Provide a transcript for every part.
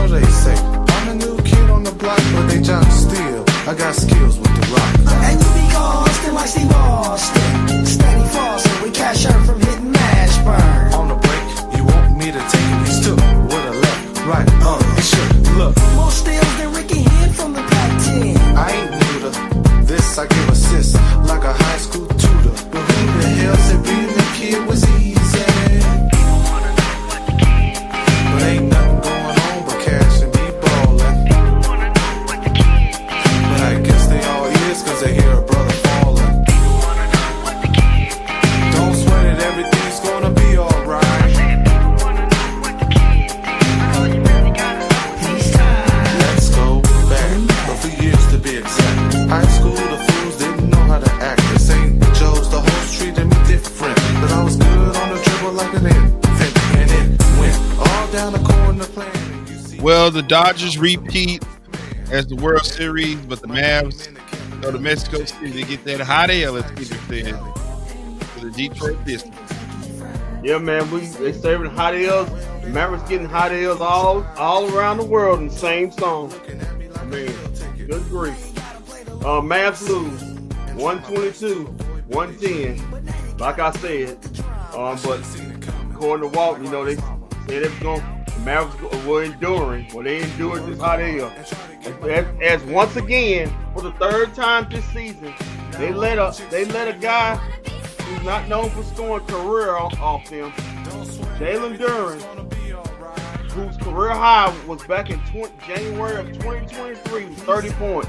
So they say, I'm a new kid on the block, but they jump still. I got skills with the rock. And you be Austin like Steve Austin. Steady flossing, we cash her from hitting mash burn. On the break, you want me to take him? He's took with a left, right, he should. Look, more steals than Ricky Head from the Pac-10. I ain't new to this, I give assists like a high school tutor. But who the hell said being a kid was easy? But ain't nothing going on but cash and me ballin'. But I guess they all is cause they hear a brother fallin'. Don't sweat it, everything's gonna be alright. Let's go back a few years to be exact. High school, the fools didn't know how to act. This ain't Joe's, the host treated me different. But I was good on the dribble like an infant. And it went all down the corner playing. Well, the Dodgers repeat as the World Series, but the Mavs go to Mexico City to get that hot L, as Peter said, for the Detroit Pistons. Yeah, man, they serving hot L's. The Mavericks getting hot L's all around the world in the same song. I mean, good grief. Mavs lose 122-110. Like I said, but according to Walt, you know, they said it was going. The Mavericks were enduring. Well, they endured this hot L. As once again, for the third time this season, they let a guy who's not known for scoring career off them, Jalen Duren, whose career high was back in January of 2023, with 30 points.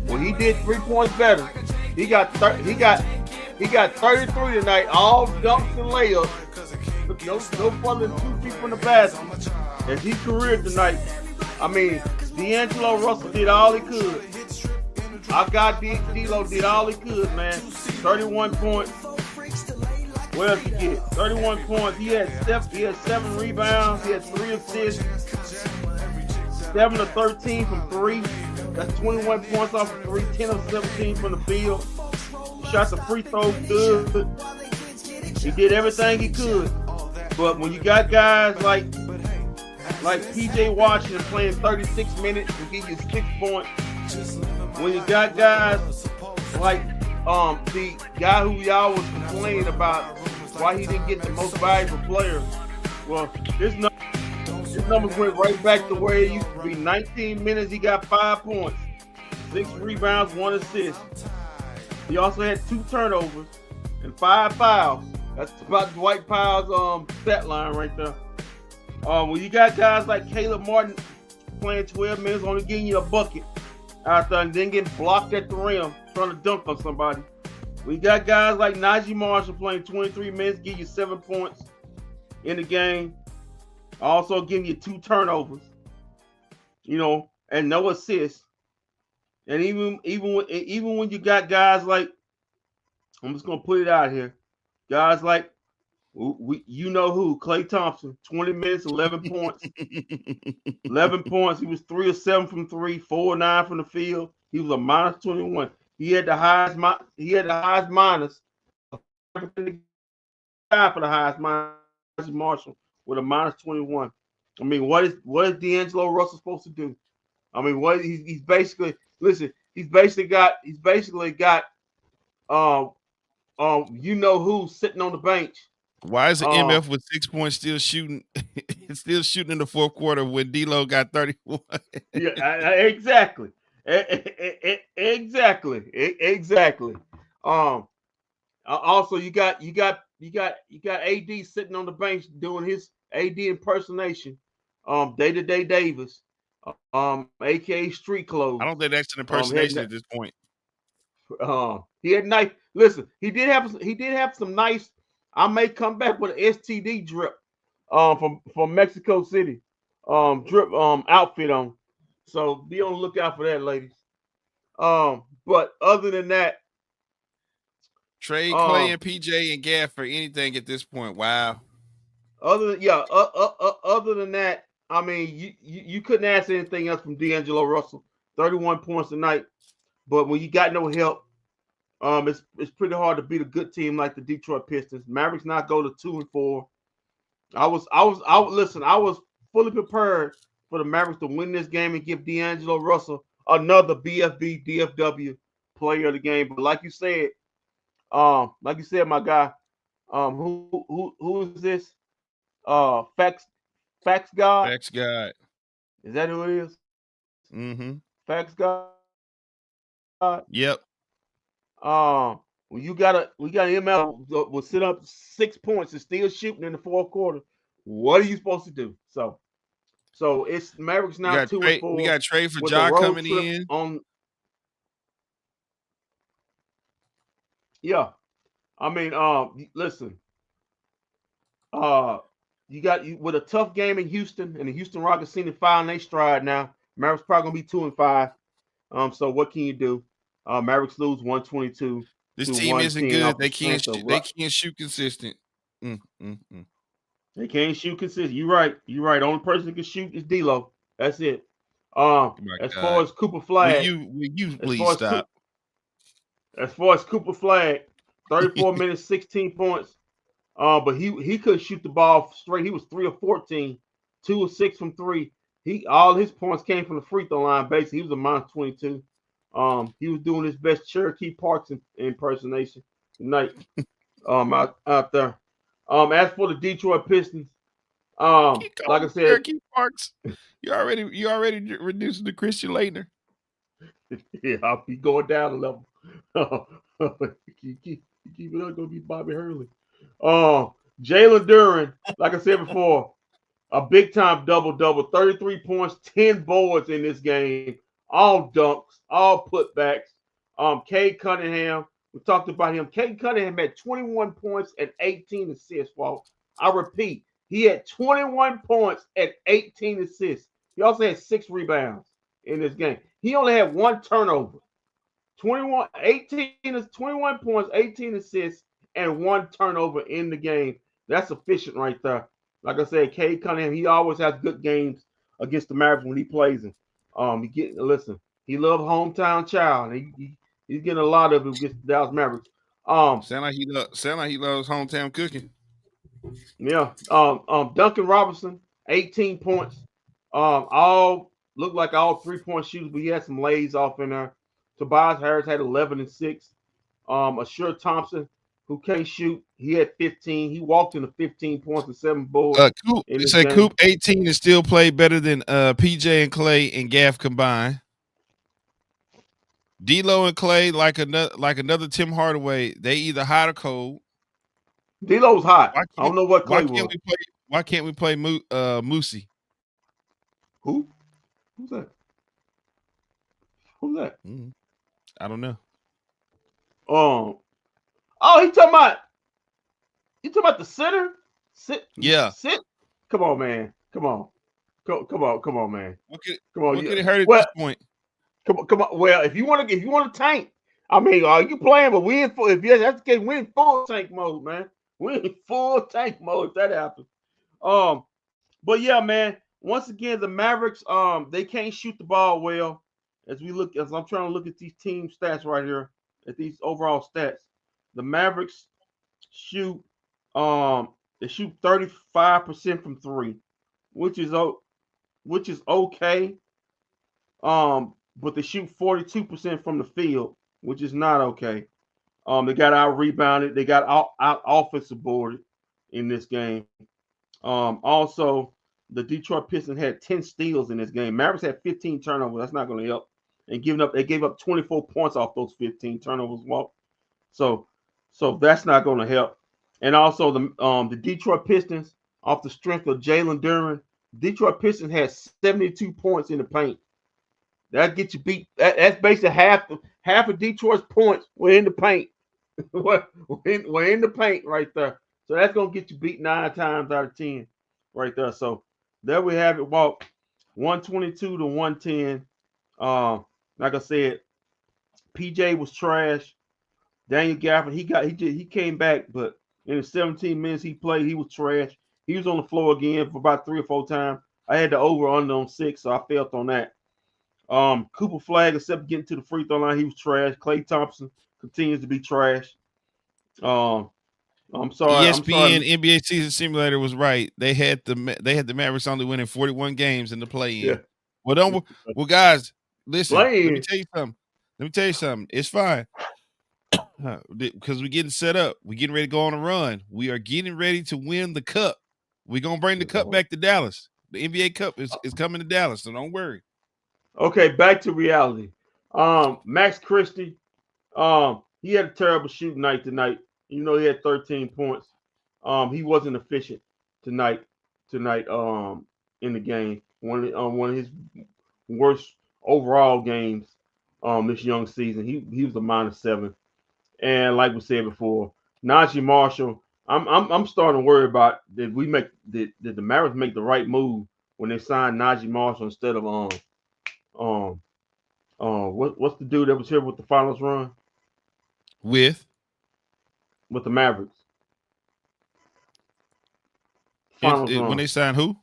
Well, he did 3 points better. He got 33 tonight, all dunks and layups. No further than 2 feet from the basket. As he careered tonight, I mean, D'Angelo Russell did all he could. Our guy D'Lo did all he could, man. 31 points. What else he get? 31 points. He had 7 rebounds. He had 3 assists. 7 of 13 from 3. That's 21 points off of 3. 10 of 17 from the field. He shot the free throws good. He did everything he could. But when you got guys like PJ Washington playing 36 minutes and give you 6 points, when you got guys like the guy who y'all was complaining about why he didn't get the most valuable player, well, his numbers went right back to where it used to be. 19 minutes, he got 5 points, 6 rebounds, 1 assist. He also had 2 turnovers and 5 fouls. That's about Dwight Powell's stat line right there. When you got guys like Caleb Martin playing 12 minutes, only getting you a bucket out there and then getting blocked at the rim trying to dunk on somebody. We got guys like Najee Marshall playing 23 minutes, give you 7 points in the game. Also giving you 2 turnovers, you know, and no assists. And even when you got guys like, I'm just gonna put it out here, guys like you know who, Klay Thompson, 20 minutes, 11 points. 11 points. He was 3 of 7 from 3, 4 of 9 from the field. He was a minus 21. He had the highest minus. For the highest minus, Marshall with a minus 21. I mean, what is D'Angelo Russell supposed to do? I mean, what he's basically got you know who sitting on the bench. Why is the MF with 6 points still shooting in the fourth quarter when D'Lo got 31? Yeah, exactly. Exactly. Also you got AD sitting on the bench doing his AD impersonation. Day-to-day Davis, aka Street Clothes. I don't think that's an impersonation at this point. He had nice. Listen, he did have some nice. I may come back with an STD drip from Mexico City drip outfit on. So be on the lookout for that, ladies. But other than that, trade Klay and PJ and Gaff for anything at this point. Wow. Other than that, I mean, you couldn't ask anything else from D'Angelo Russell. 31 points a night. But when you got no help, it's pretty hard to beat a good team like the Detroit Pistons. Mavericks not go to 2-4. I was fully prepared for the Mavericks to win this game and give D'Angelo Russell another BFB DFW player of the game. But like you said, my guy, who is this? Facts God. Facts God. Is that who it is? Mm-hmm. Facts God. Yep. When we got him out, will sit up 6 points and still shooting in the fourth quarter. What are you supposed to do? So it's Mavericks We now got 2-4. we got trade for with a Ja road coming trip in. on. Yeah, I mean, listen, you got you with a tough game in Houston, and the Houston Rockets seem to find their stride now. Mavericks probably gonna be 2-5. So what can you do? Mavericks lose 122 This to team isn't 110 good. off the strength of They can't shoot consistent. Mm, mm, mm. They can't shoot consistent. You're right. You're right. The only person that can shoot is D'Lo. That's it. My As far God. as Cooper Flag, Will you as please far as stop? as far as Cooper Flag, 34 minutes, 16 points. But he couldn't shoot the ball straight. He was 3 of 14, 2 of 6 from 3. All his points came from the free throw line. Basically, he was a minus 22. He was doing his best Cherokee Parks impersonation tonight. Out there. As for the Detroit Pistons, Keep like calling I him said, Cherokee Parks. You already reducing the Christian Laettner. yeah, I'll be going down a level. keep it up, gonna be Bobby Hurley. Jalen Duren, like I said before, a big time double, 33 points, 10 boards in this game, all dunks, all putbacks. Cade Cunningham, we talked about him. Cade Cunningham had 21 points and 18 assists. Well, I repeat, he had 21 points and 18 assists. He also had 6 rebounds in this game. He only had 1 turnover. 21 points, 18 assists, and 1 turnover in the game. That's efficient right there. Like I said, Cade Cunningham, he always has good games against the Mavericks when he plays them. He loves hometown child. He's getting a lot of it against the Dallas Mavericks. Sound like he loves hometown cooking. Yeah. Duncan Robinson, 18 points. All looked like all 3-point shooters, but he had some lays off in there. Tobias Harris had 11 and 6. Ashur Thompson, who can't shoot, he had 15. He walked into 15 points and 7 boards in this game. Coop 18 and still played better than PJ and Clay and Gaff combined. D'Lo and Clay, like another Tim Hardaway, they either hot or cold. D'Lo's hot. I don't know what Clay was. Why can't we play Moosey? Who? Who's that? Who's that? I don't know. Oh, he talking about the center? Sit. Come on, man. Come on, man. What could it hurt at this point? Come on. Well, if you want to tank, I mean, you playing? But we in full. If that's the case, we in full tank mode, man. We in full tank mode if that happens. But yeah, man. Once again, the Mavericks, they can't shoot the ball well. As I'm trying to look at these team stats right here, at these overall stats, the Mavericks shoot 35% from 3, which is okay. But they shoot 42% from the field, which is not okay. They got out rebounded, they got out offensive boarded in this game. Also, the Detroit Pistons had 10 steals in this game. Mavericks had 15 turnovers. That's not going to help. And they gave up 24 points off those 15 turnovers. So that's not going to help. And also the Detroit Pistons, off the strength of Jalen Duren, Detroit Pistons had 72 points in the paint. That gets you beat. That's basically half of Detroit's points were in the paint. we're in the paint right there. So that's going to get you beat 9 times out of 10 right there. So there we have it. Walk 122 to 110. Like I said, PJ was trash. Daniel Gafford, he came back, but in the 17 minutes he played, he was trash. He was on the floor again for about 3 or 4 times. I had the over under on 6, so I felt on that. Cooper Flag, except getting to the free throw line, he was trash. Klay Thompson continues to be trash. I'm sorry. ESPN NBA season simulator was right. They had the Mavericks only winning 41 games in the play-in. Yeah. Well, guys, listen. Play-in. Let me tell you something. It's fine because we're getting set up. We're getting ready to go on a run. We are getting ready to win the cup. We're gonna bring the cup back to Dallas. The NBA Cup is coming to Dallas, so don't worry. Okay, back to reality. Max Christie, he had a terrible shooting night tonight. You know, he had 13 points. He wasn't efficient tonight. In the game, one of his worst overall games this young season. He was a -7. And like we said before, Najee Marshall, I'm starting to worry about did the Mavericks make the right move when they signed Najee Marshall instead of what's the dude that was here with the finals run with the Mavericks? Finals run. When they signed who?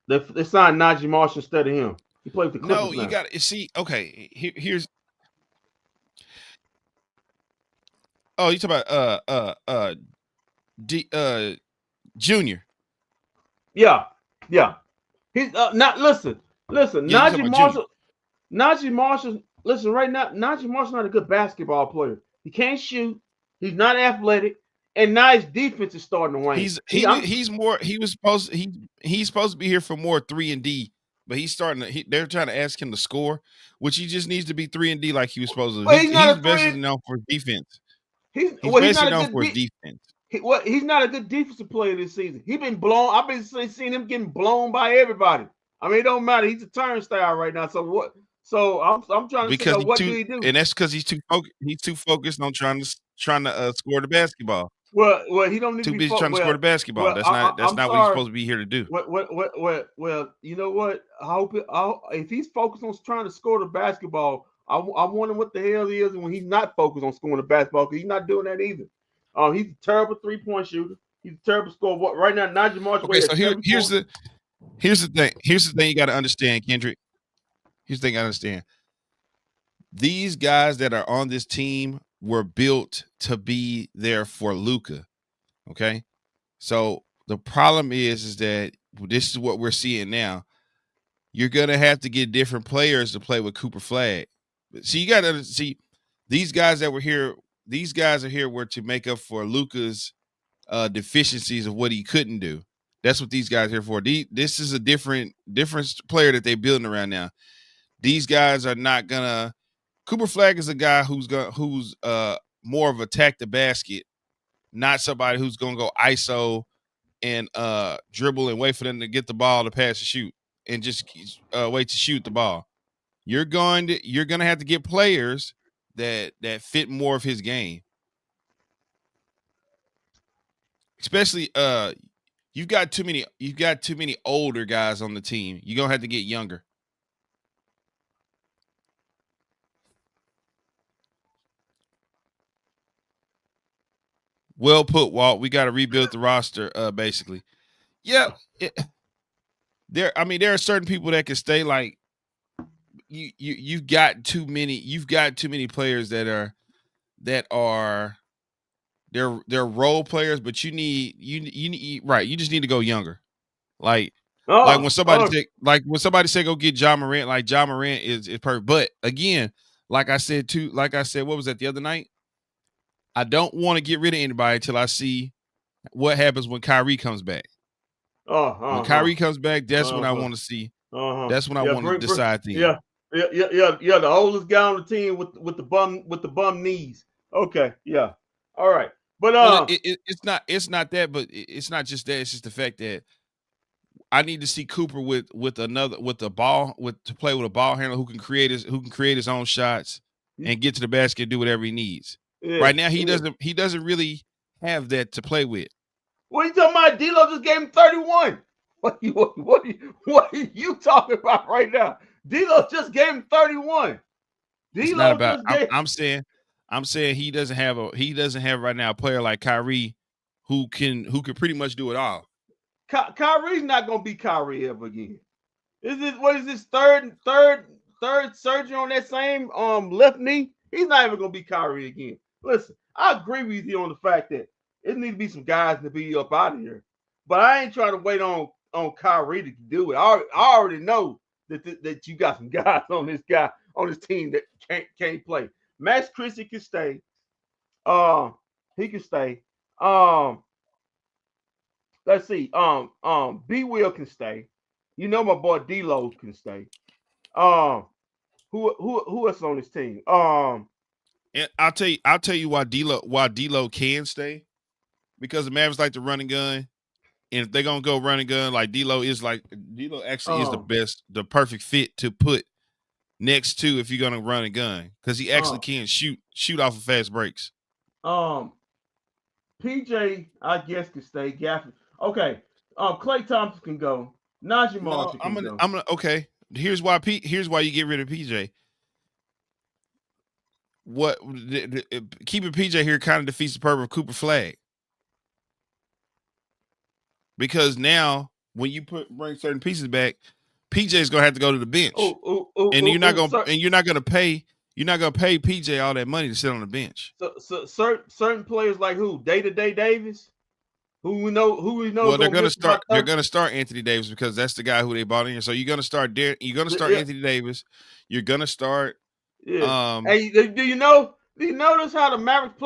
They signed Najee Marshall instead of him. He played with the Clippers. No, you got to see. Okay, here's. Oh, you talking about Junior? Yeah. He's not. Listen. Yeah, Najee Marshall. Listen, right now, Najee Marshall's not a good basketball player. He can't shoot. He's not athletic, and now his defense is starting to wane. He's supposed to be here for more 3-and-D, but he's starting to. They're trying to ask him to score, which he just needs to be 3-and-D like he was supposed to. Well, he's basically known for defense. He's basically known for defense. He's not a good defensive player this season. He's been blown. I've been seeing him getting blown by everybody. I mean, it don't matter. He's a turnstile right now. So what? So I'm trying to figure out what do he do? And that's because he's too focused on trying to score the basketball. Well, he don't need too to be busy trying to score the basketball. Well, that's not what he's supposed to be here to do. Well, you know what? I hope if he's focused on trying to score the basketball, I wonder what the hell he is when he's not focused on scoring the basketball, because he's not doing that either. He's a terrible 3-point shooter. He's a terrible scorer. What right now, Najee Marshall. Okay, so here's the thing. Here's the thing you got to understand, Kendrick. Here's the thing I understand. These guys that are on this team were built to be there for Luka. Okay, so the problem is that this is what we're seeing now. You're gonna have to get different players to play with Cooper Flag. See, you got to see these guys that were here. These guys are here were to make up for Luka's deficiencies of what he couldn't do. That's what these guys are here for. This is a different player that they're building around now. These guys are not gonna. Cooper Flag is a guy who's more of attack the basket, not somebody who's gonna go ISO and dribble and wait for them to get the ball to pass and shoot and just wait to shoot the ball. You're gonna have to get players that fit more of his game. Especially you've got too many older guys on the team. You're gonna have to get younger. Well put, Walt. We got to rebuild the roster, basically. Yeah. There are certain people that can stay. Like you've got too many players that are they're role players, but you need right. You just need to go younger. Like when somebody say go get Ja Morant, like Ja Morant is perfect. But again, like I said, what was that the other night? I don't want to get rid of anybody until I see what happens when Kyrie comes back. When Kyrie comes back, that's when I want to see. That's when I want to decide things. Yeah. The oldest guy on the team with the bum knees. Okay, yeah, all right. But it's not that, but it's not just that. It's just the fact that I need to see Cooper to play with a ball handler who can create his own shots and get to the basket and do whatever he needs. Yeah, right now, he doesn't really have that to play with. What are you talking about? D'Lo just gave him 31. What are you talking about right now? D'Lo just gave him 31. It's not about. I'm saying he doesn't have right now a player like Kyrie who can pretty much do it all. Kyrie's not gonna be Kyrie ever again. What is this third surgery on that same left knee? He's not even gonna be Kyrie again. Listen, I agree with you on the fact that it need to be some guys to be up out of here. But I ain't trying to wait on Kyrie to do it. I already know that you got some guys on this team that can't play. Max Christie can stay. He can stay. Let's see. B Will can stay. You know my boy D-Lo can stay. Who else on this team? And I'll tell you why D-Lo can stay, because the Mavericks like to run and gun, and if they're gonna go run and gun, like D-Lo actually is the perfect fit to put next to if you're gonna run and gun, because he actually can shoot off of fast breaks. PJ, I guess, can stay. Gafford. Okay. Klay Thompson can go. Najee Marshall can go. I'm gonna okay. Here's why you get rid of PJ. What keeping PJ here kind of defeats the purpose of Cooper Flag, because now when you bring certain pieces back, PJ is gonna have to go to the bench, and you're not gonna pay PJ all that money to sit on the bench. So certain players like who? Day-to-day Davis, who we know. Well, they're gonna start. They're gonna start Anthony Davis because that's the guy who they bought in. So you're gonna start there. You're gonna start Anthony Davis. You're gonna start. Yeah. Hey, do you notice how the Mavericks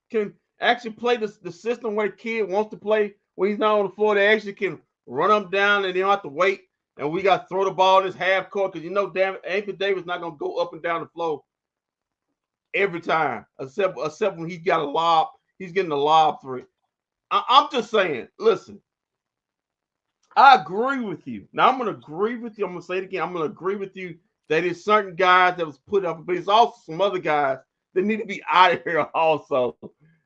can actually play the system where the kid wants to play when he's not on the floor? They actually can run him down and they don't have to wait. And we got to throw the ball in this half court because damn it, Anthony Davis not gonna go up and down the floor every time, except when he's got a lob. He's getting a lob for it. I'm just saying. Listen, I agree with you. Now I'm gonna agree with you. I'm gonna say it again. I'm gonna agree with you that it's certain guys that was put up, but it's also some other guys that need to be out of here also.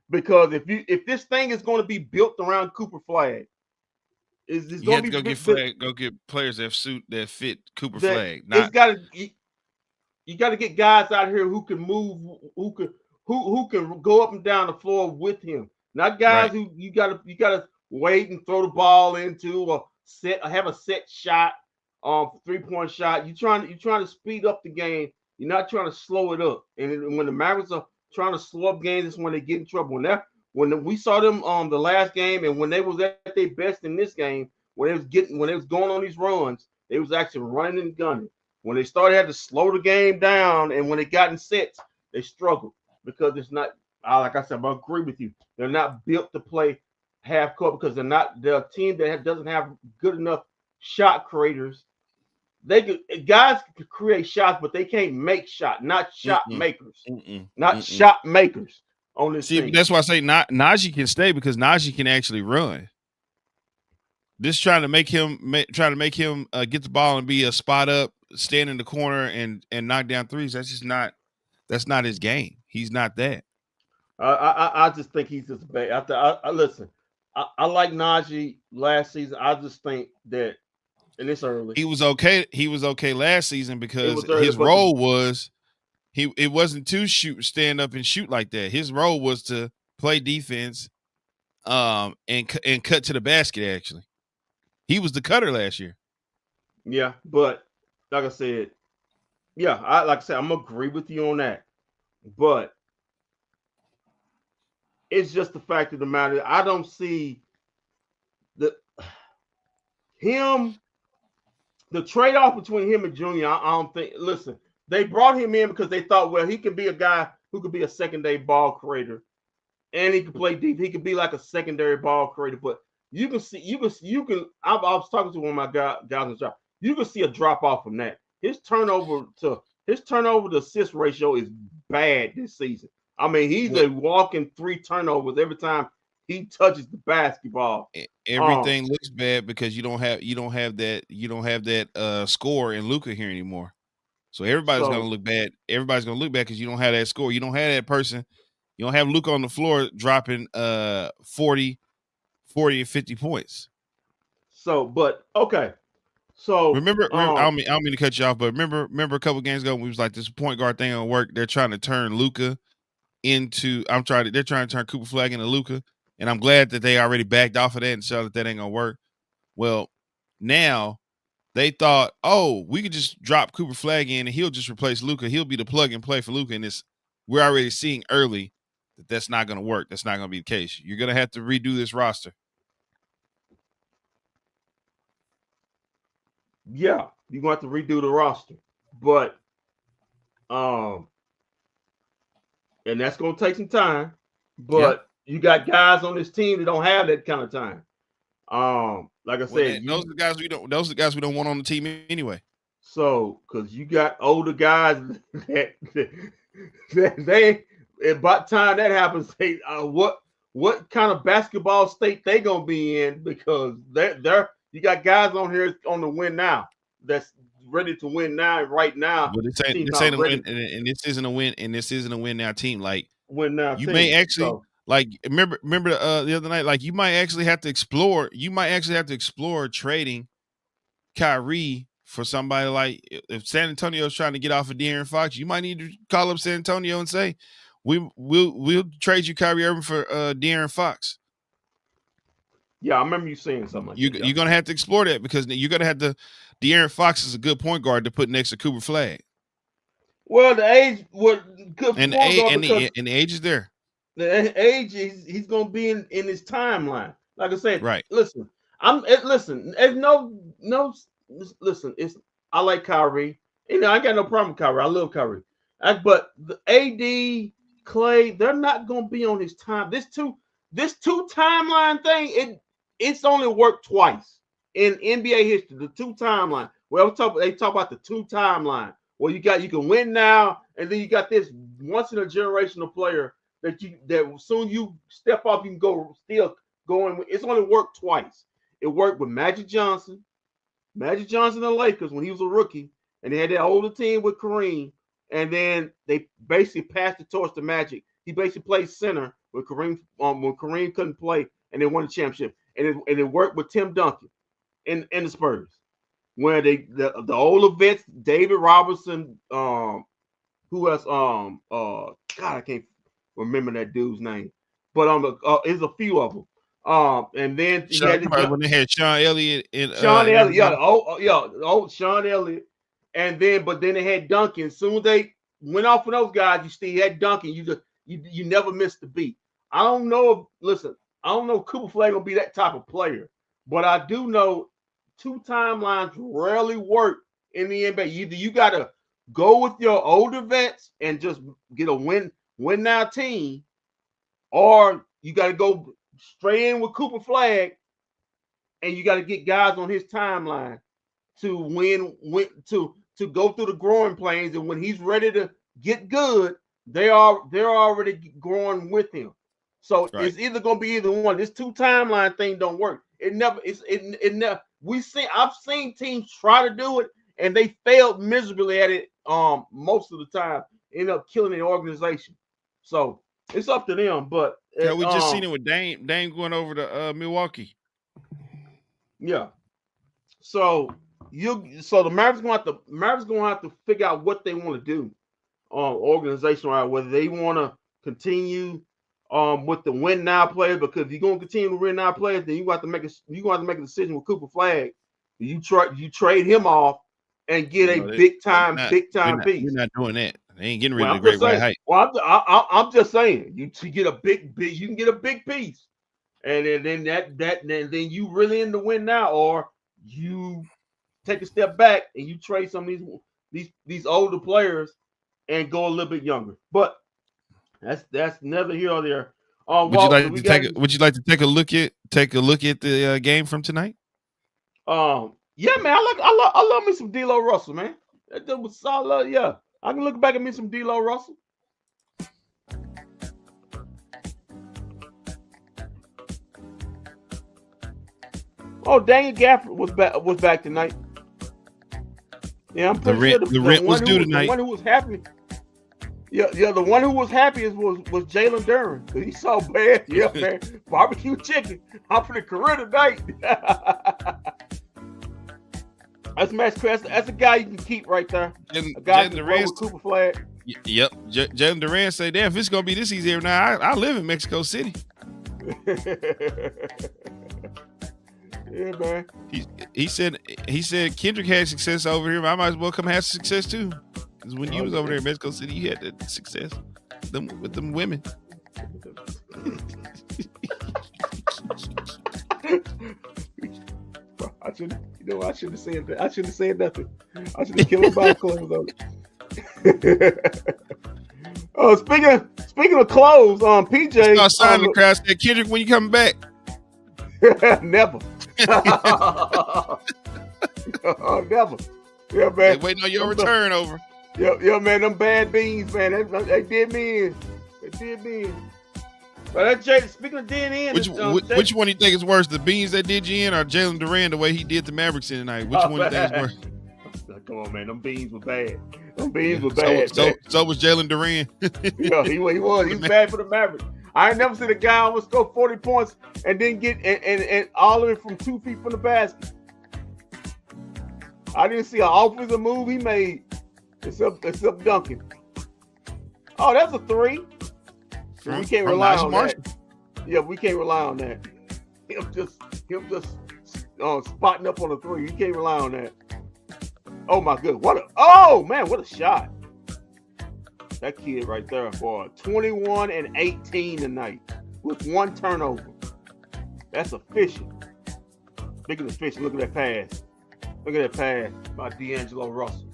Because if this thing is going to be built around Cooper Flag, you have to go get players that fit Cooper Flag. You got to get guys out here who can move, who can go up and down the floor with him. Not guys who you got to wait and throw the ball into or have a set shot. 3-point shot. You're trying to speed up the game. You're not trying to slow it up. And when the Mavericks are trying to slow up games, it's when they get in trouble. When we saw them the last game, and when they was at their best in this game, when they was going on these runs, they was actually running and gunning. When they started had to slow the game down, and when they got in sets, they struggled because it's not. Like I said, I agree with you. They're not built to play half court because they're a team that doesn't have good enough shot creators. Guys can create shots, but they can't make shots. Not shot makers. Shot makers on this team. That's why I say Najee can stay, because Najee can actually run. This trying to make him get the ball and be a spot up, stand in the corner and knock down threes. That's not his game. He's not that. I just think he's just bad. Listen. I like Najee last season. I just think that. And it's early. He was okay. He was okay last season because his role was it wasn't to stand up and shoot like that. His role was to play defense, and cut to the basket. Actually, he was the cutter last year. Yeah, but like I said, I'm gonna agree with you on that. But it's just the fact of the matter. I don't see the trade-off between him and Junior, I don't think. Listen, they brought him in because they thought, well, he could be a guy who could be a secondary ball creator, and he could play deep. He could be like a secondary ball creator. But you can see, I was talking to one of my guys in the job. You can see a drop off from that. His turnover to assist ratio is bad this season. I mean, he's a walking 3 turnovers every time he touches the basketball. Everything looks bad because you don't have that score in Luka here anymore. So everybody's gonna look bad. Everybody's gonna look bad because you don't have that score. You don't have that person. You don't have Luka on the floor dropping 40 and 50 points. So, but okay. So remember I don't mean to cut you off, but remember a couple games ago when we was like, this point guard thing on work. They're trying to turn Luka into. They're trying to turn Cooper Flag into Luka. And I'm glad that they already backed off of that and showed that ain't gonna work. Well, now they thought, we could just drop Cooper Flag in and he'll just replace Luka. He'll be the plug and play for Luka. And we're already seeing early that's not going to work. That's not going to be the case. You're going to have to redo this roster. Yeah, you're going to have to redo the roster. But and that's going to take some time. But you got guys on this team that don't have that kind of time. Like I said, those are the guys we don't. Those are the guys we don't want on the team anyway. So, because you got older guys that they about time that happens, they what kind of basketball state they gonna be in? Because they're you got guys on here on the win now that's ready to win now right now. But this ain't a win, and this isn't a win, and this isn't a win now team. Like win now, you may actually. Like remember the other night, like you might actually have to explore trading Kyrie for somebody like if San Antonio is trying to get off of De'Aaron Fox, you might need to call up San Antonio and say, we'll trade you Kyrie Irving for De'Aaron Fox. Yeah, I remember you saying something like that. You're gonna have to explore that because you're gonna have to De'Aaron Fox is a good point guard to put next to Cooper Flag. Well, the age and the age is there. The age he's gonna be in his timeline. Like I said, right. Listen, it's I like Kyrie. You know, I got no problem with Kyrie. I love Kyrie. But the AD, Clay, they're not gonna be on his time. This two timeline thing, it's only worked twice in NBA history. The two timeline. Well, they talk about the two timeline. Well, you can win now, and then you got this once in a generational player that soon you step up, you can still go in. It's only worked twice. It worked with Magic Johnson and the Lakers when he was a rookie, and they had that older team with Kareem, and then they basically passed the torch to Magic. He basically played center when Kareem couldn't play, and they won the championship. And it worked with Tim Duncan in the Spurs, where the older vets, David Robinson, who else? God, I can't remember that dude's name, but there's a few of them. And then when they had Sean Elliott and Sean Elliott, Sean Elliott, and then they had Duncan. Soon as they went off of those guys, you still had Duncan. You never missed the beat. I don't know if Cooper Flag gonna be that type of player, but I do know two timelines rarely work in the NBA. Either you gotta go with your older vets and just get a win now team, or you got to go straight in with Cooper Flag, and you got to get guys on his timeline to to go through the growing pains. And when he's ready to get good, they're already growing with him. So It's either going to be either one. This two timeline thing don't work. It never. I've seen teams try to do it, and they failed miserably at it. Most of the time, end up killing the organization. So it's up to them. But we just seen it with Dame going over to Milwaukee. Yeah. So the Mavericks gonna have to figure out what they want to do, organizational, whether they want to continue with the win now players, because if you're gonna continue to win now players, then you have to make a decision with Cooper Flag. You trade him off and get a big time piece. We're not doing that. They ain't getting rid of the great white height. Well, I'm just saying, you get a big, you can get a big piece, and then you really in the win now, or you take a step back and you trade some of these older players and go a little bit younger. But that's neither here or there. Would you like to take a look at the game from tonight? Yeah, man, I love me some D'Lo Russell, man. That was solid. Yeah, I can look back at me some D'Lo Russell. Oh, Daniel Gafford was back tonight. Yeah, I'm pretty sure the rent was due tonight. The one who was happy. Yeah, the one who was happiest was Jalen Duren. He's so bad. Yeah, man. Barbecue chicken. I'm for the career tonight. That's a guy you can keep right there. A guy who can with Cooper Flag. Yep. Jalen Duren say, damn, if it's going to be this easy every night, I live in Mexico City. Yeah, man. He said Kendrick had success over here. I might as well come have success too. Because when you was over there in Mexico City, you had that success with them women. I shouldn't have said that. I shouldn't have said nothing. I should have killed my clothes on it. Oh, speaking of clothes, PJ. I signed the crowd. Said, Kendrick, when you coming back? Never. Never. Yeah, man. They waiting on your return over. Yeah, man. Them bad beans, man. They did me in. They did me in. But speaking of dead in, which one do you think is worse, the beans that did you in, or Jalen Duran the way he did the Mavericks in tonight? Which one do you think is worse? Come on, man. Them beans were bad. Them beans were bad. So was Jalen Duran. Yeah, he was. He's bad for the Mavericks. I ain't never seen a guy almost score 40 points and then get and all of it from 2 feet from the basket. I didn't see an offensive move he made except dunking. Oh, that's a 3. We can't rely on that. Yeah, we can't rely on that. Him just spotting up on a 3. You can't rely on that. Oh my goodness! What a shot! That kid right there, boy, 21 and 18 tonight with 1 turnover. That's efficient. Speaking of efficient, look at that pass. Look at that pass by D'Angelo Russell.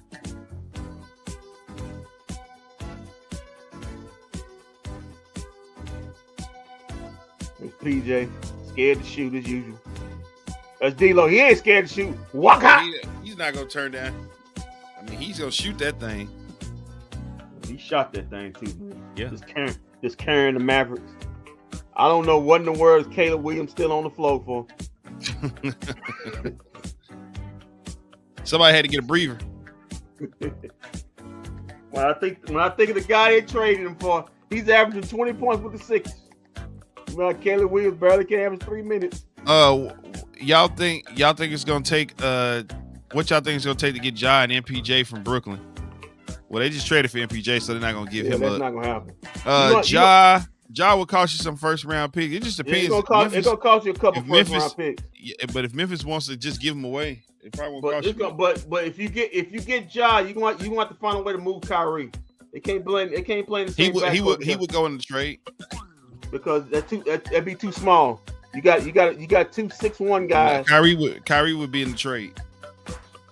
There's PJ, scared to shoot as usual. That's D-Lo. He ain't scared to shoot. Walk out. He's not gonna turn down. I mean, he's gonna shoot that thing. He shot that thing too. Yeah. Just carrying the Mavericks. I don't know what in the world is Caleb Williams still on the floor for. Somebody had to get a breather. When I think of the guy they traded him for, he's averaging 20 points with the Sixers. Caleb Williams barely can average 3 minutes. Y'all think it's gonna take what y'all think it's gonna take to get Ja and MPJ from Brooklyn? Well, they just traded for MPJ, so they're not gonna give him that's up. Not gonna happen. Ja will cost you some first round picks. It just depends. It's gonna cost you a couple first round picks. Yeah, but if Memphis wants to just give them away, it probably won't cost you. But if you get Ja, you want to find a way to move Kyrie. They can't play in the same. He would go in the trade because that'd be too small. You got 2 6'1" guys. Kyrie would be in the trade.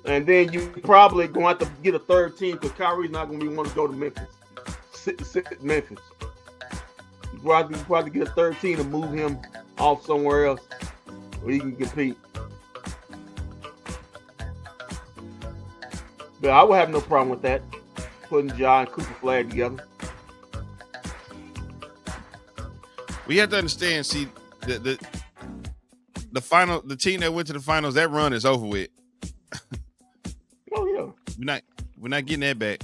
And then you probably going to have to get a third team because Kyrie's not going to want to go to Memphis. Sit Memphis. You probably get a third team to move him off somewhere else where he can compete. But I would have no problem with that. Putting Ja and Cooper Flag together. We have to understand, see, the team that went to the finals, that run is over with. Oh yeah. We're not getting that back.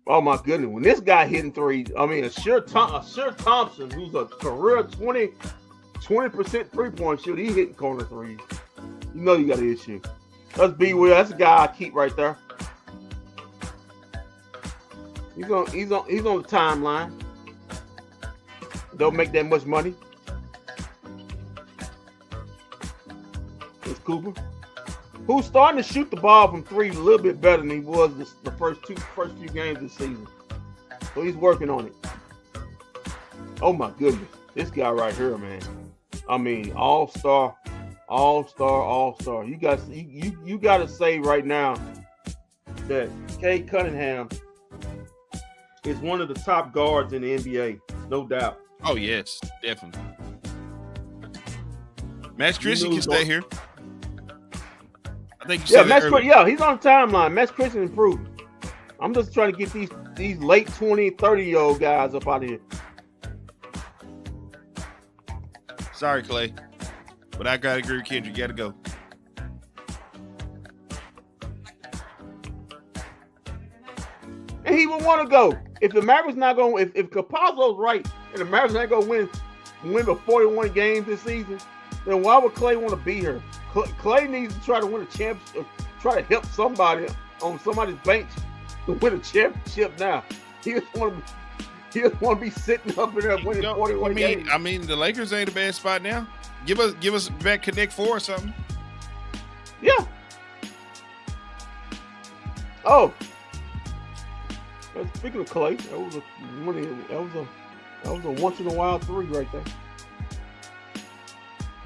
Oh my goodness! When this guy hitting threes, I mean, Asher Thompson, who's a career 20% 3-point shooter, he hitting corner threes. You know you got an issue. That's B. Will. That's the guy I keep right there. He's on the timeline. Don't make that much money. It's Cooper, who's starting to shoot the ball from 3 a little bit better than he was the first few games this season. So he's working on it. Oh my goodness, this guy right here, man. I mean, all-star. You got to say right now that Cade Cunningham is one of the top guards in the NBA, no doubt. Oh yes, definitely. Max Christian can stay here. I think you said he's on the timeline. Max Christian improved. I'm just trying to get these late 20, 30-year-old guys up out of here. Sorry, Clay, but I gotta agree with Kendrick. You gotta go. And he would want to go if the Mavericks not going. If Capazzo's right and the Mavericks not going to win the 41 games this season, then why would Clay want to be here? Clay needs to try to win a championship, try to help somebody on somebody's bench to win a championship now. He just want to be sitting up in there winning 41 games. I mean, the Lakers ain't a bad spot now. Give us back Connect 4 or something. Yeah. Oh. Speaking of Clay, that was a once in a while three right there.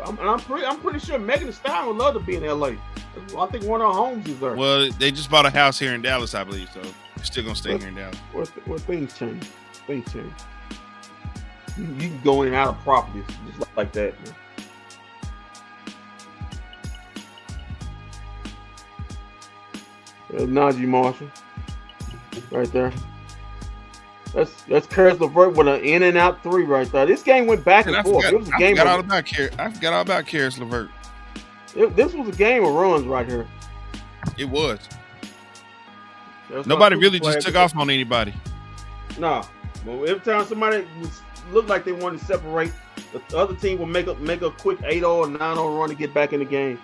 I'm pretty sure Megan Thee Stallion would love to be in LA. I think one of her homes is there. Well, they just bought a house here in Dallas, I believe, so they're still gonna stay here in Dallas. Well, things change. You can go in and out of properties just like that, man. There's Najee Marshall right there. That's Karis LeVert with an in and out three right there. This game went back and forth. It was a game. I forgot all about Karis LeVert. This was a game of runs right here. It was. Nobody really just took off on anybody. No. But every time somebody looked like they wanted to separate, the other team will make a quick 8-0 or 9-0 run to get back in the game.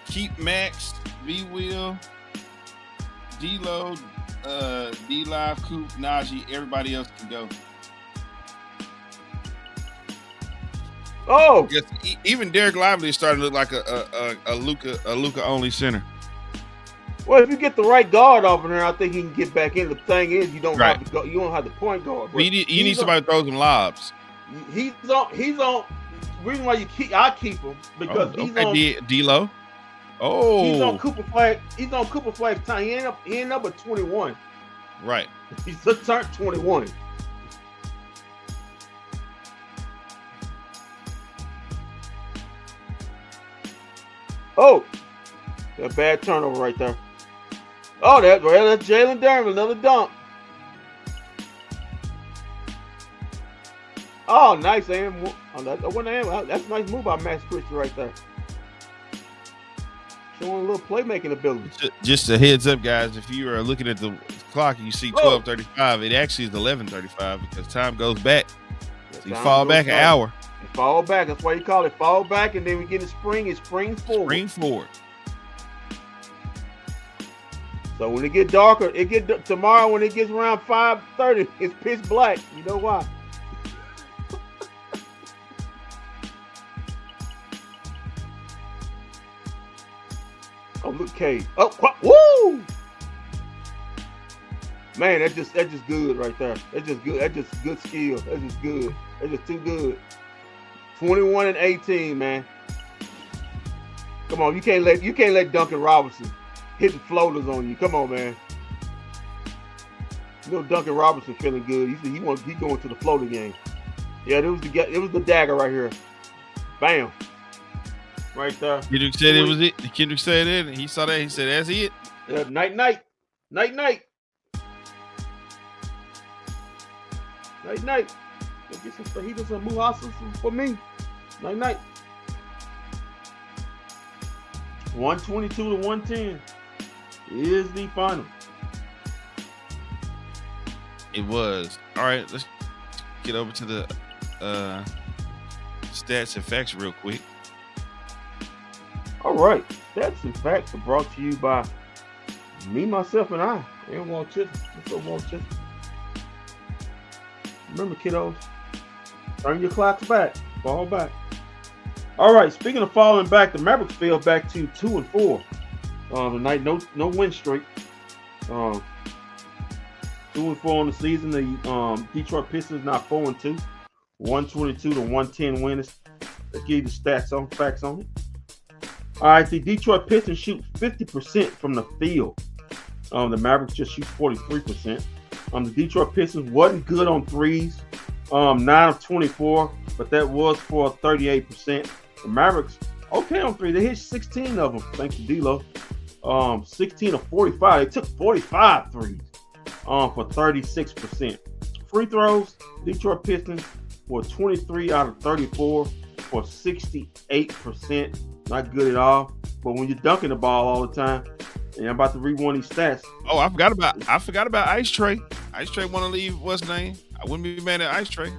Keep Max, V-Will, D-Lo, D-Live, Coop, Najee, everybody else can go. Oh, yes, even Derek Lively is starting to look like a Luka only center. Well, if you get the right guard off in there, I think he can get back in. The thing is, you don't have to go. You don't have the point guard. You need somebody to throw some lobs. He's on. Reason why I keep him because he's on D-Lo. Oh, he's on Cooper Flag. He's on Cooper Flag's time. He ended up at 21. Right. He's just turned 21. Oh, that bad turnover right there. Oh, that's Jalen Duren, another dunk. Oh, nice aim. That's a nice move by Max Christie right there. Showing a little playmaking ability. Just a heads up, guys. If you are looking at the clock and you see 12:35, it actually is 11:35 because time goes back. So you fall back an hour. Fall back. That's why you call it fall back, and then we get in spring. It's spring forward. Spring forward. So when it get darker, tomorrow when it gets around 5:30, it's pitch black. You know why? Oh, look, Cade. Oh, woo! Man, that's just good right there. That's just good. That's just good skill. That's just good. That's just too good. 21 and 18, man. Come on, you can't let Duncan Robinson hitting floaters on you. Come on, man. You know Duncan Robinson feeling good. He going to the floater game. Yeah, it was the dagger right here. Bam. Right there. Kendrick said it was it. Kendrick said it, and he saw that. He said, "That's it." Night. Get some fajitas and muhassas for me. Night. 122 to 110 is the final. It was. All right, let's get over to the stats and facts real quick. All right, stats and facts are brought to you by me, myself, and I. And Walt Chisholm. What's up, Walt Chisholm? Remember, kiddos, turn your clocks back. Fall back. All right, speaking of falling back, the Mavericks fell back to 2-4 tonight. No win streak. 2-4 on the season. The Detroit Pistons now 4-2. 122 to 110 winners. Let's give you the facts on it. All right, the Detroit Pistons shoot 50% from the field. The Mavericks just shoot 43%. The Detroit Pistons wasn't good on threes. 9 of 24, but that was for 38%. The Mavericks, okay on three. They hit 16 of them, thanks to D-Lo. 16 of 45. They took 45 threes for 36%. Free throws, Detroit Pistons were 23 out of 34 for 68%. Not good at all. But when you're dunking the ball all the time, and I'm about to read one of these stats. Oh, I forgot about Ice Tray. Ice Tray want to leave. What's his name? I wouldn't be mad at Ice Tray.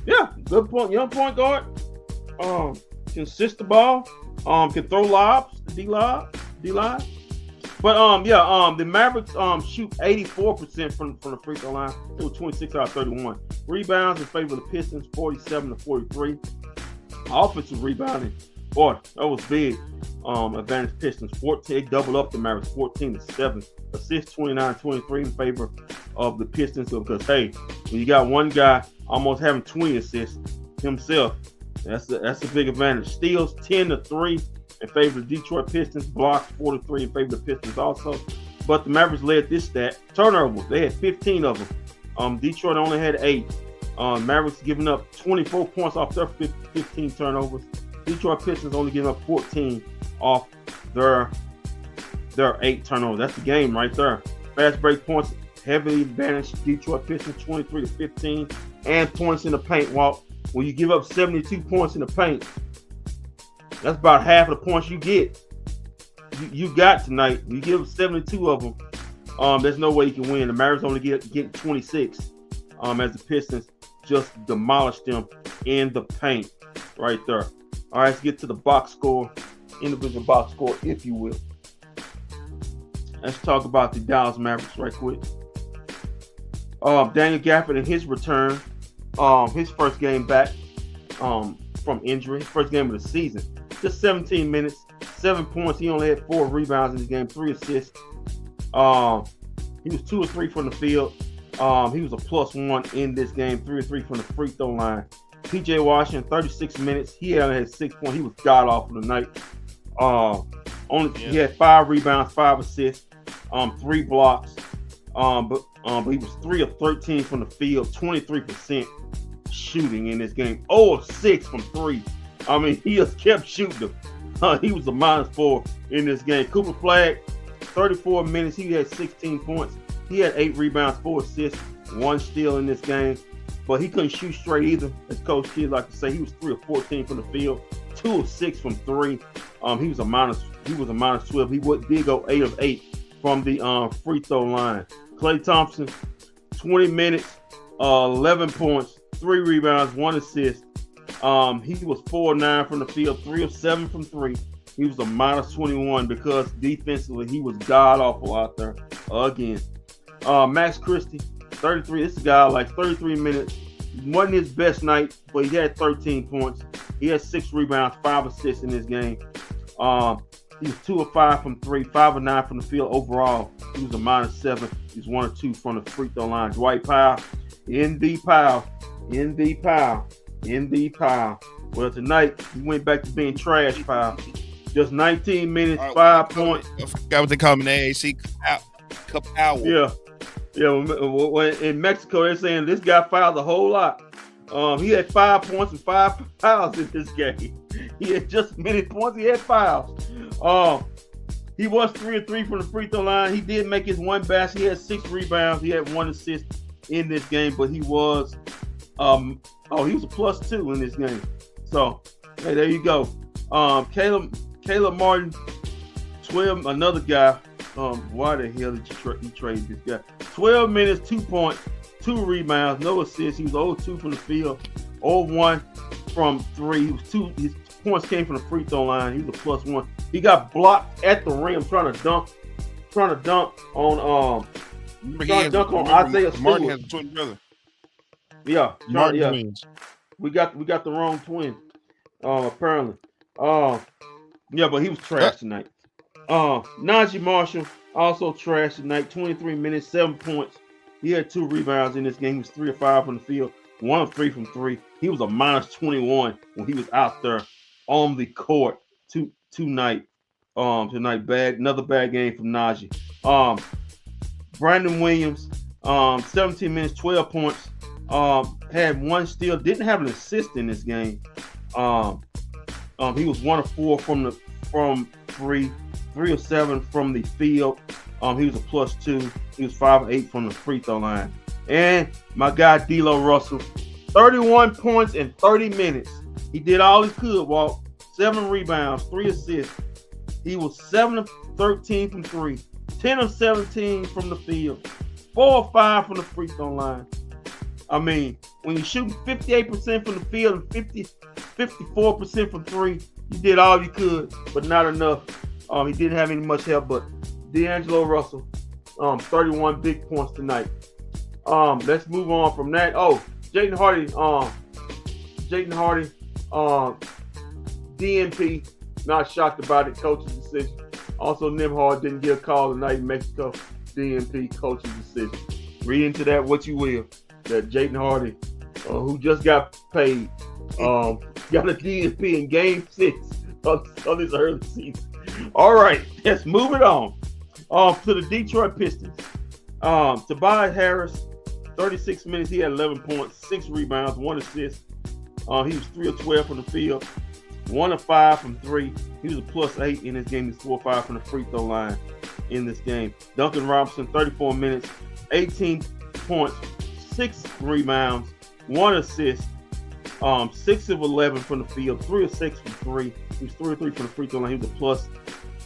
Yeah, good point. Young point guard. Can assist the ball. Can throw lobs. D-line. But the Mavericks shoot 84% from the free throw line. They were 26 out of 31. Rebounds in favor of the Pistons, 47 to 43. Offensive rebounding, boy, that was big. advantage Pistons. 14, double up the Mavericks 14-7. Assists 29-23 in favor of the Pistons because hey, when you got one guy almost having 20 assists himself, that's a big advantage. Steals 10-3 in favor of the Detroit Pistons. Blocks 4-3 in favor of the Pistons also. But the Mavericks led this stat. Turnovers, they had 15 of them. Detroit only had 8. Mavericks giving up 24 points off their 15 turnovers. Detroit Pistons only giving up 14 off their 8 turnovers. That's the game right there. Fast break points, heavily advantaged Detroit Pistons 23-15, and points in the paint. Well, when you give up 72 points in the paint, that's about half of the points you get. You got tonight. You give 72 of them. There's no way you can win. The Mavericks only get 26. As the Pistons just demolished them in the paint right there. All right, let's get to the box score, individual box score, if you will. Let's talk about the Dallas Mavericks right quick. Daniel Gafford in his return, his first game back from injury, first game of the season. Just 17 minutes, 7 points. He only had 4 rebounds in this game, 3 assists. He was 2 or 3 from the field. He was a +1 in this game, 3 or 3 from the free throw line. P.J. Washington, 36 minutes. He only had 6 points. He was god awful tonight. He had 5 rebounds, 5 assists, 3 blocks. But he was 3 of 13 from the field, 23% shooting in this game. 0 of 6 from 3. I mean, he just kept shooting them. He was a -4 in this game. Cooper Flagg, 34 minutes. He had 16 points. He had 8 rebounds, 4 assists, 1 steal in this game. But he couldn't shoot straight either, as Coach Kidd like to say. He was 3 of 14 from the field, 2 of 6 from 3. He was a -12. He did go 8 of 8 from the free throw line. Klay Thompson, 20 minutes, 11 points, 3 rebounds, 1 assist. He was 4 of 9 from the field, 3 of 7 from 3. He was a -21 because defensively he was god awful out there again. Max Christie, 33. This guy like 33 minutes. Wasn't his best night, but he had 13 points. He had 6 rebounds, 5 assists in this game. He was 2 of 5 from 3, 5 of 9 from the field overall. He was a -7. He was 1 or 2 from the free throw line. Dwight Powell, in the pile. Well, tonight he went back to being trash Powell. Just 19 minutes, 5 points. I forgot what they call him in the AAC. Powell. Yeah. In Mexico, they're saying this guy fouled a whole lot. He had 5 points and 5 fouls in this game. He had just as many points. He had fouls. He was 3 of 3 from the free throw line. He did make his 1 basket. He had 6 rebounds. He had 1 assist in this game, but he was he was a +2 in this game. So hey, there you go. Caleb Martin, 12. Another guy. Why the hell did you trade this guy? 12 minutes, 2 points, 2 rebounds, no assists. He was 0-2 from the field, 0-1 from 3. His points came from the free throw line. He was a +1. He got blocked at the rim trying to dunk on Isaiah Stewart. Martin has a twin brother. Yeah, Martin yeah. twins. We got the wrong twin. Apparently. Yeah, but he was trash tonight. Najee Marshall also trash tonight. 23 minutes, 7 points. He had 2 rebounds in this game. He was 3 of 5 from the field, 1 of 3 from 3. He was a -21 when he was out there on the court tonight. Another bad game from Najee. Brandon Williams, 17 minutes, 12 points. Had 1 steal. Didn't have an assist in this game. He was 1 of 4 from 3. 3 of 7 from the field. He was a +2. He was 5 of 8 from the free throw line. And my guy D'Lo Russell, 31 points in 30 minutes. He did all he could, Walt. 7 rebounds, 3 assists. He was 7 of 13 from 3, 10 of 17 from the field, 4 of 5 from the free throw line. I mean, when you're shooting 58% from the field and 54% from 3, you did all you could, but not enough. He didn't have any much help, but D'Angelo Russell, 31 big points tonight. Let's move on from that. Oh, Jaden Hardy, DNP, Not shocked about it. Coach's decision. Also, Nimhard didn't get a call tonight in Mexico. DNP coach's decision. Read into that what you will. That Jaden Hardy, who just got paid, got a DNP in Game 6 of this early season. All right, let's move it on. To the Detroit Pistons. Tobias Harris, 36 minutes. He had 11 points, 6 rebounds, 1 assist. He was 3 of 12 from the field, 1 of 5 from 3. He was a +8 in this game. He's 4 of 5 from the free throw line in this game. Duncan Robinson, 34 minutes, 18 points, 6 rebounds, 1 assist, 6 of 11 from the field, 3 of 6 from 3. He was 3 of 3 from the free throw line. He was a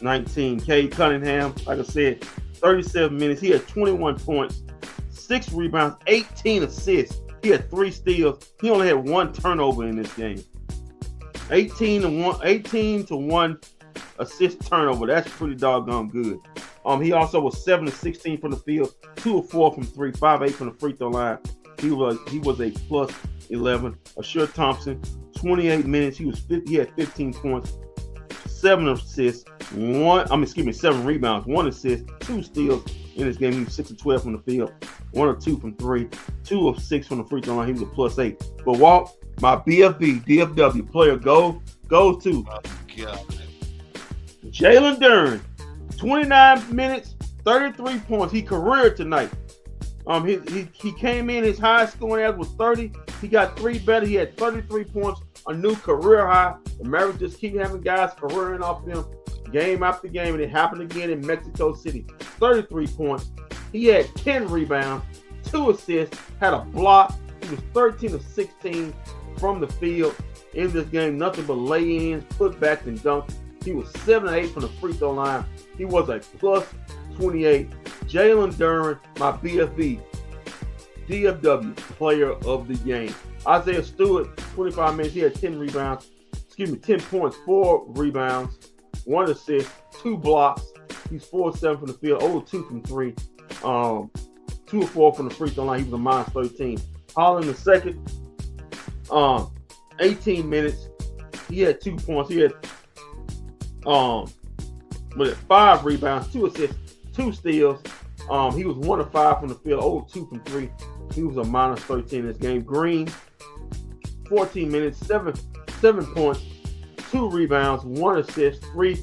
+19. Cade Cunningham, like I said, 37 minutes. He had 21 points, 6 rebounds, 18 assists. He had 3 steals. He only had 1 turnover in this game. 18 to 1 assist turnover. That's pretty doggone good. He also was 7 of 16 from the field, 2 of 4 from 3, 5 of 8 from the free throw line. He was a +11. Ashur Thompson, 28 minutes. He had 15 points, 7 assists, 7 rebounds, 1 assist, 2 steals in this game. He was 6 of 12 from the field, 1 of 2 from 3, 2 of 6 from the free throw line. He was a +8. But Walt, my BFB, DFW player goes to Jalen Duren. 29 minutes, 33 points. He careered tonight. He came in, his high scoring average was 30. He got 3 better. He had 33 points, a new career high. The Mavericks just keep having guys careering off them game after game, and it happened again in Mexico City. 33 points. He had 10 rebounds, 2 assists, had a block. He was 13 of 16 from the field in this game. Nothing but lay-ins, putbacks, and dunks. He was 7 of 8 from the free throw line. He was a +28. Jalen Duren, my BFB, DFW player of the game. Isaiah Stewart, 25 minutes. He had 10 points, 4 rebounds, 1 assist, 2 blocks. He's 4 of 7 from the field, 0 of 2 from 3, 2 of 4 from the free throw line. He was a -13. Holland II, 18 minutes. He had 2 points. He had 5 rebounds, 2 assists, 2 steals. He was 1 of 5 from the field, 0 of 2 from 3. He was a -13 in this game. Green, 14 minutes, 7 points, 2 rebounds, 1 assist, 3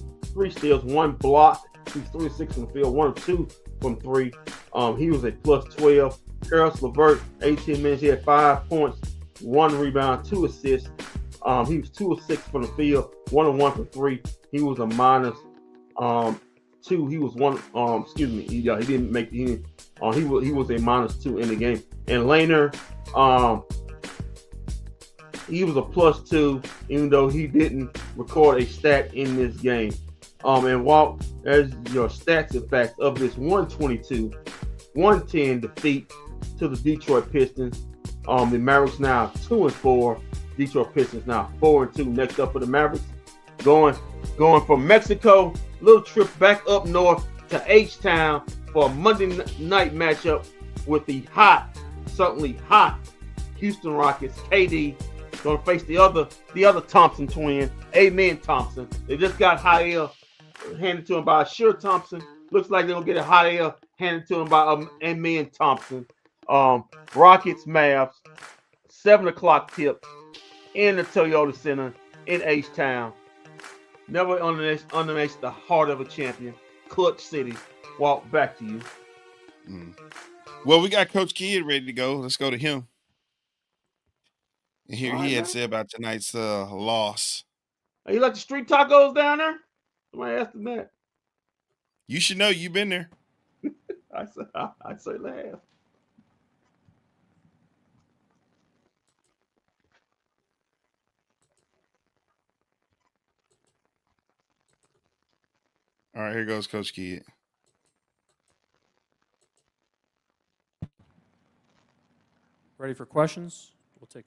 steals, 1 block. He was 3 of 6 from the field, 1 of 2 from 3. He was a +12. Karis LeVert, 18 minutes. He had 5 points, 1 rebound, 2 assists. He was 2 of 6 from the field, 1 of 1 from 3. He was a -2. He was one. He didn't make the. He was a -2 in the game. And Laner, he was a +2, even though he didn't record a stat in this game. And Walt, as your stats and facts of this 122-110 defeat to the Detroit Pistons. The Mavericks now 2-4. Detroit Pistons now 4-2. Next up for the Mavericks, going from Mexico, little trip back up north to H-Town for a Monday night matchup with the certainly hot Houston Rockets. KD going to face the other Thompson twin, Amen Thompson. They just got hot air handed to him by Ashur Thompson. Looks like they're going to get a hot air handed to him by Amen Thompson. Rockets, Mavs, 7 o'clock tip in the Toyota Center in H-Town. Never underestimate the heart of a champion. Clutch City. Walk back to you. Well, we got Coach Kidd ready to go. Let's go to him. And here he had said about tonight's loss. Hey, you like the street tacos down there? Somebody asked him that. You should know. You've been there. I certainly have. All right, here goes Coach Kidd. Ready for questions? We'll take.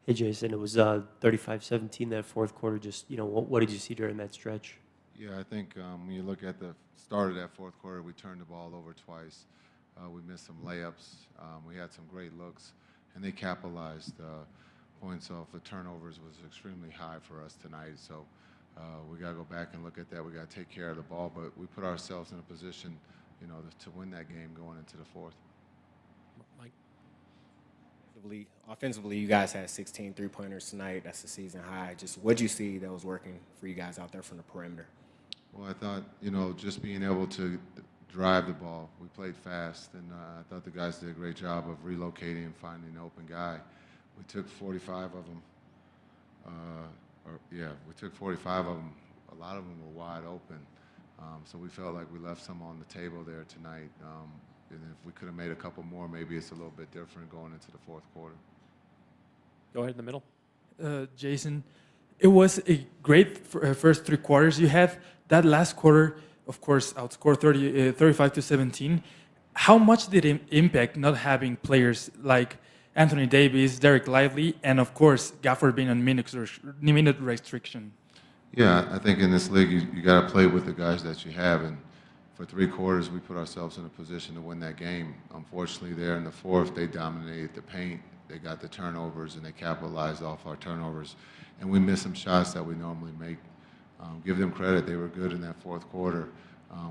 Hey, Jason, it was 35-17 that fourth quarter. Just, what did you see during that stretch? Yeah, I think when you look at the start of that fourth quarter, we turned the ball over twice. We missed some layups. We had some great looks, and they capitalized. points off the turnovers was extremely high for us tonight. So we got to go back and look at that. We got to take care of the ball, but we put ourselves in a position, to win that game going into the fourth. Mike. Offensively, you guys had 16 three-pointers tonight. That's the season high. Just what did you see that was working for you guys out there from the perimeter? Well, I thought, just being able to drive the ball. We played fast, and I thought the guys did a great job of relocating and finding an open guy. We took 45 of them. We took 45 of them. A lot of them were wide open. So we felt like we left some on the table there tonight. And if we could have made a couple more, maybe it's a little bit different going into the fourth quarter. Go ahead in the middle. Jason, it was a great first 3 quarters. You have that last quarter, of course, outscored 35-17. How much did it impact not having players like Anthony Davis, Derek Lively, and of course, Gafford being on minute restriction? Yeah, I think in this league, you got to play with the guys that you have. And for 3 quarters, we put ourselves in a position to win that game. Unfortunately, there in the fourth, they dominated the paint. They got the turnovers, and they capitalized off our turnovers. And we missed some shots that we normally make. Give them credit. They were good in that fourth quarter.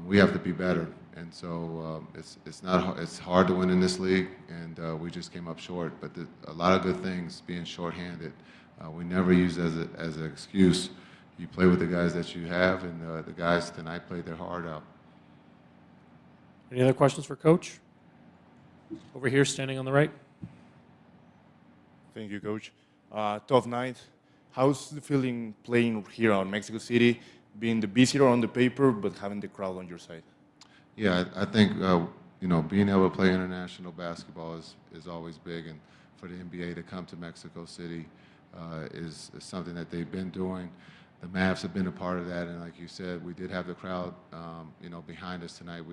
We have to be better. And so it's hard to win in this league, and we just came up short. But a lot of good things being shorthanded, we never use as an excuse. You play with the guys that you have, and the guys tonight played their heart out. Any other questions for Coach? Over here, standing on the right. Thank you, Coach. Tough night. How's the feeling playing here in Mexico City, being the visitor on the paper, but having the crowd on your side? Yeah, I think being able to play international basketball is always big, and for the NBA to come to Mexico City is something that they've been doing. The Mavs have been a part of that, and like you said, we did have the crowd, behind us tonight.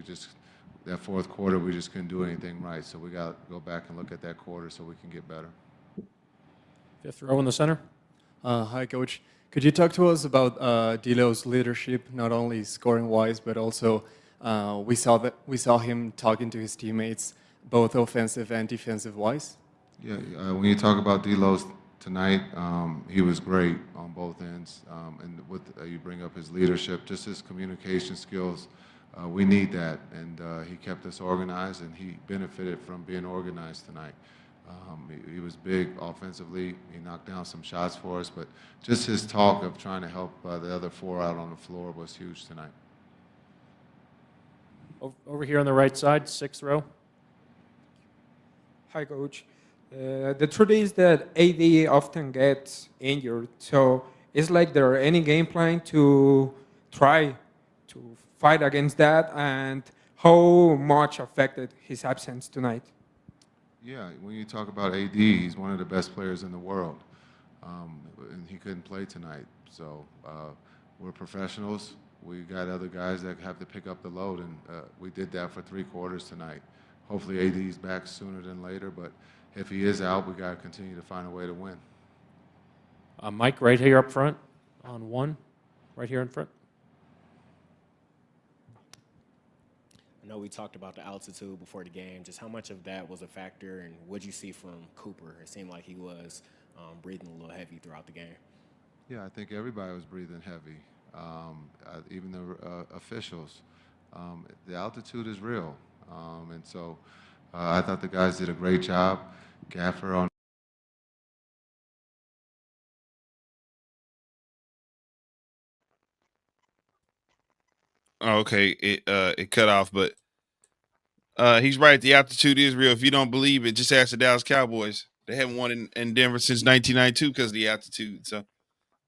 That fourth quarter, we just couldn't do anything right, so we got to go back and look at that quarter so we can get better. Fifth row in the center. Hi, Coach. Could you talk to us about D'Lo's leadership, not only scoring-wise, but also we saw him talking to his teammates, both offensive and defensive-wise? Yeah, when you talk about D'Lo tonight, he was great on both ends, and you bring up his leadership, just his communication skills. We need that, and he kept us organized, and he benefited from being organized tonight. He was big offensively. He knocked down some shots for us, but just his talk of trying to help the other 4 out on the floor was huge tonight. Over here on the right side, sixth row. Hi, Coach. The truth is that AD often gets injured, so it's like there are any game plan to try to fight against that, and how much affected his absence tonight? Yeah, when you talk about AD, he's one of the best players in the world, and he couldn't play tonight. So we're professionals. We got other guys that have to pick up the load, and we did that for 3 quarters tonight. Hopefully AD's back sooner than later, but if he is out, we got to continue to find a way to win. Mike, right here up front on 1, right here in front. I know we talked about the altitude before the game. Just how much of that was a factor, and what did you see from Cooper? It seemed like he was breathing a little heavy throughout the game. Yeah, I think everybody was breathing heavy, even the officials. The altitude is real, and so I thought the guys did a great job. Gaffer on. Oh, okay, it cut off, but he's right. The altitude is real. If you don't believe it, just ask the Dallas Cowboys. They haven't won in Denver since 1992 because of the altitude. So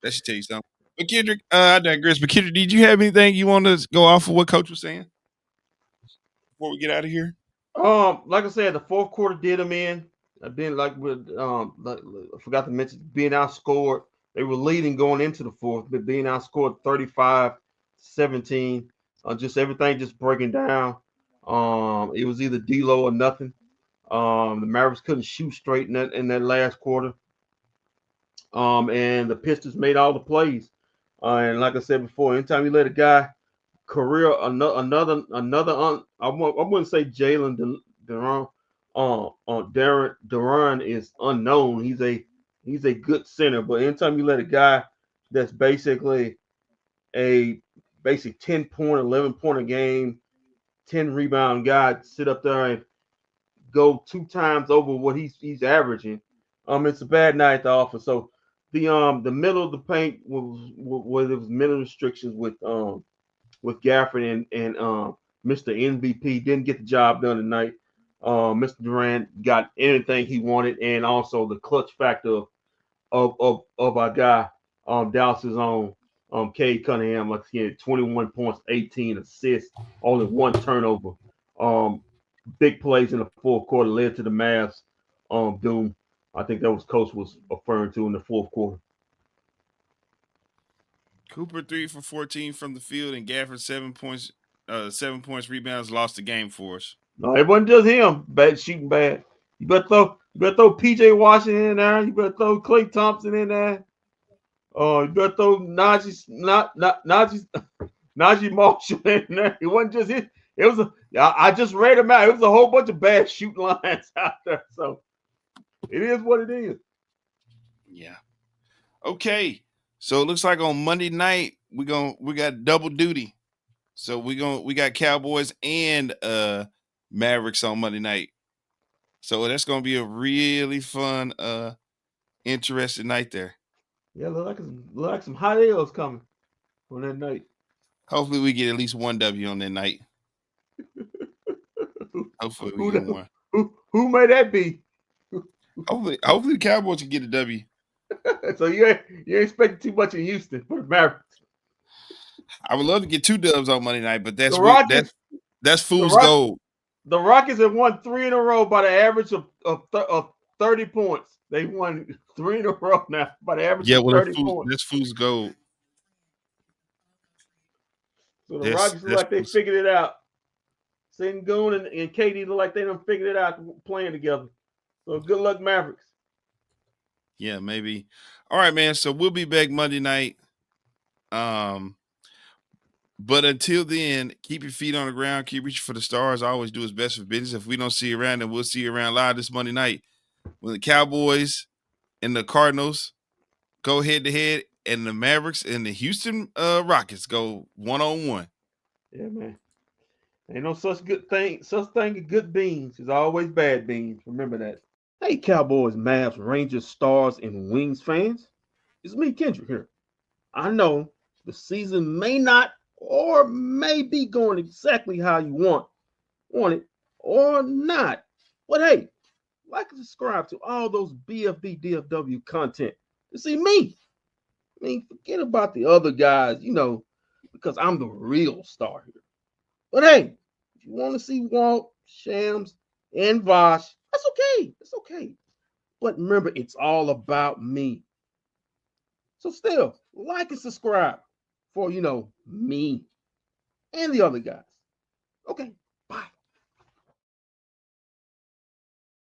that should tell you something. But Kendrick, I digress. But Kendrick, did you have anything you want to go off of what Coach was saying before we get out of here? Like I said, the fourth quarter did them in. Then, like I forgot to mention, being outscored. They were leading going into the fourth, but being outscored 35-17. Just everything just breaking down. It was either D'Lo or nothing. The Mavericks couldn't shoot straight in that last quarter. And the Pistons made all the plays. And like I said before, anytime you let a guy career another I wouldn't say Jalen Duran. Duran is unknown. He's He's a good center, but anytime you let a guy that's basically a basic 10-point, 11-point a game, 10 rebound guy sit up there and go 2 times over what he's averaging, it's a bad night at the office. So the middle of the paint was there was middle restrictions with Gafford and Mr. MVP didn't get the job done tonight. Mr. Durant got anything he wanted, and also the clutch factor of our guy, Dallas's own Cade Cunningham. Like he had 21 points, 18 assists, only 1 turnover. Big plays in the fourth quarter led to the Mavs doom. I think that was Coach was referring to in the fourth quarter. Cooper 3 for 14 from the field, and Gafford 7 points, rebounds, lost the game for us. No, it wasn't just him. Bad shooting, bad. You better throw PJ Washington in there. You better throw Klay Thompson in there. You better throw Najee Marshall in there. It wasn't just him. It was I just read them out. It was a whole bunch of bad shooting lines out there. So it is what it is. Yeah. Okay. So it looks like on Monday night we got double duty. So we got Cowboys and Mavericks on Monday night. So that's gonna be a really fun, interesting night there. Yeah, look like some hot L's coming on that night. Hopefully we get at least one W on that night. Hopefully we get one. Who may that be? Hopefully the Cowboys can get a W. So you ain't expecting too much in Houston for the Mavericks. I would love to get 2 dubs on Monday night, but that's fool's gold. The Rockets have won 3 in a row by the average of 30 points. They won 3 in a row now by the average of 30 points. That's fool's gold. So the Rockets look like they figured it out. Sengun and KD look like they done figured it out playing together. So good luck, Mavericks. Yeah, maybe. All right, man. So we'll be back Monday night. But until then, keep your feet on the ground. Keep reaching for the stars. Always do his best for business. If we don't see you around, then we'll see you around live this Monday night when the Cowboys and the Cardinals go head-to-head, and the Mavericks and the Houston Rockets go one-on-one. Yeah, man. Ain't no such thing as good beans. There's always bad beans. Remember that. Hey, Cowboys, Mavs, Rangers, Stars, and Wings fans. It's me, Kendrick, here. I know the season may not or may be going exactly how you want it or not. But hey, like and subscribe to all those bFb DFW content to see me. I mean, forget about the other guys, because I'm the real star here. But hey, if you want to see Walt, Shams, and Vosh, that's okay. It's okay. But remember, it's all about me. So still, like and subscribe for, me and the other guys. Okay.